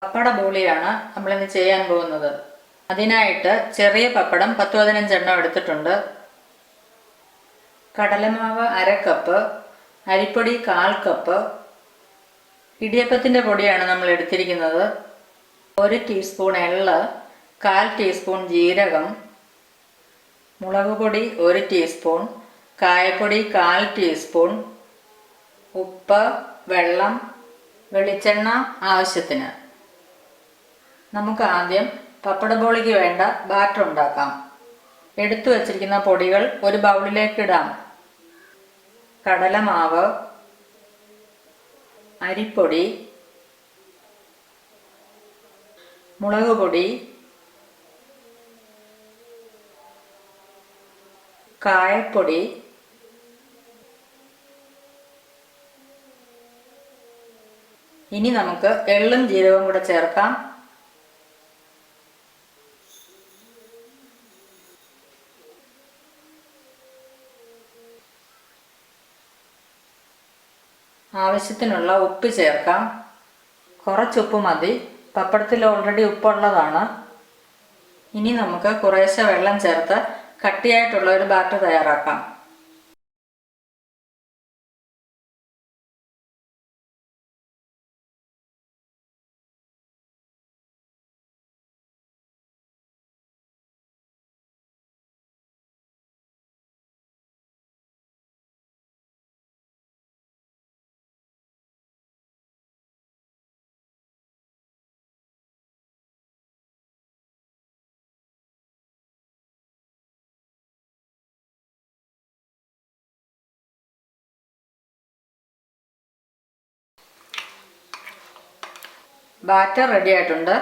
പപ്പട ബോളിയാണ് നമ്മളിന്ന് ചെയ്യാൻ പോകുന്നത്. അതിനായിട്ട് ചെറിയ പപ്പടം 10-15 എണ്ണം എടുത്തിട്ടുണ്ട്. കടലമാവ് 1/2 കപ്പ്, അരിപ്പൊടി 1/4 കപ്പ്, ഇടിയപ്പത്തിൻ്റെ പൊടിയാണ് നമ്മൾ എടുത്തിരിക്കുന്നത്. 1 ടീസ്പൂൺ എള്ള്, 1/4 ടീസ്പൂൺ ജീരകം, മുളക് പൊടി 1 ടീസ്പൂൺ, കായപ്പൊടി 1/4 ടീസ്പൂൺ, ഉപ്പ്, വെള്ളം, വെളിച്ചെണ്ണ ആവശ്യത്തിന്. നമുക്ക് ആദ്യം പപ്പട ബോളിക്ക് വേണ്ട ബാറ്റർ ഉണ്ടാക്കാം. എടുത്തു വച്ചിരിക്കുന്ന പൊടികൾ ഒരു ബൗളിലേക്ക് ഇടാം. കടലമാവ്, അരിപ്പൊടി, മുളക് പൊടി, കായപ്പൊടി, ഇനി നമുക്ക് എള്ളും ജീരകവും കൂടെ ചേർക്കാം. ആവശ്യത്തിനുള്ള ഉപ്പ് ചേർക്കാം. കുറച്ചുപ്പ് മതി, പപ്പടത്തിൽ ഓൾറെഡി ഉപ്പുള്ളതാണ്. ഇനി നമുക്ക് കുറേശ്ശെ വെള്ളം ചേർത്ത് കട്ടിയായിട്ടുള്ള ഒരു ബാറ്റർ തയ്യാറാക്കാം. ബാറ്റർ റെഡി ആയിട്ടുണ്ട്.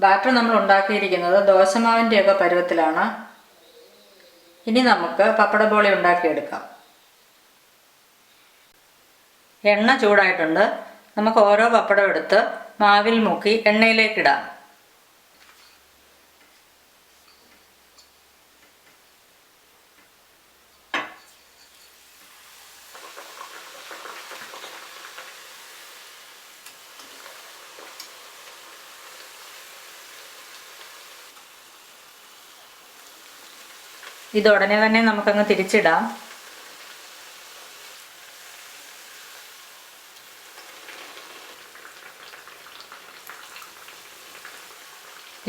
ബാറ്റർ നമ്മൾ ഉണ്ടാക്കിയിരിക്കുന്നത് ദോശമാവിൻ്റെയൊക്കെ പരുവത്തിലാണ്. ഇനി നമുക്ക് പപ്പട ബോളി ഉണ്ടാക്കിയെടുക്കാം. എണ്ണ ചൂടായിട്ടുണ്ട്. നമുക്ക് ഓരോ പപ്പടം എടുത്ത് മാവിൽ മുക്കി എണ്ണയിലേക്കിടാം. ഇത് ഉടനെ തന്നെ നമുക്കങ്ങ് തിരിച്ചിടാം.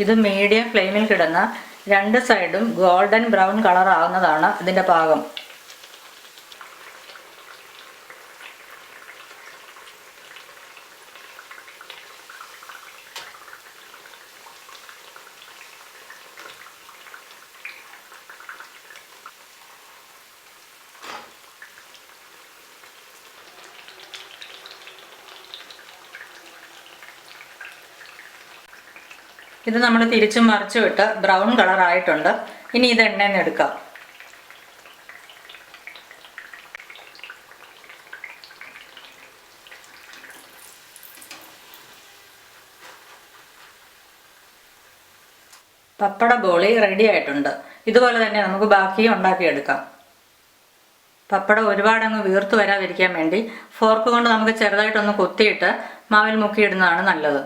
ഇത് മീഡിയം ഫ്ലെയിമിൽ കിടന്ന് 2 സൈഡും ഗോൾഡൻ ബ്രൗൺ കളർ ആവുന്നതാണ് ഇതിൻ്റെ പാകം. ഇത് നമ്മൾ തിരിച്ചും മറിച്ചും ഇട്ട് ബ്രൗൺ കളർ ആയിട്ടുണ്ട്. ഇനി ഇത് എണ്ണയിൽ നിന്ന് എടുക്കാം. പപ്പട ബോളി റെഡി ആയിട്ടുണ്ട്. ഇതുപോലെ തന്നെ നമുക്ക് ബാക്കിയും ഉണ്ടാക്കിയെടുക്കാം. പപ്പടം ഒരുപാടങ്ങ് വീർത്ത് വരാതിരിക്കാൻ വേണ്ടി ഫോർക്ക് കൊണ്ട് നമുക്ക് ചെറുതായിട്ടൊന്ന് കൊത്തിയിട്ട് മാവിൽ മുക്കിയിടുന്നതാണ് നല്ലത്.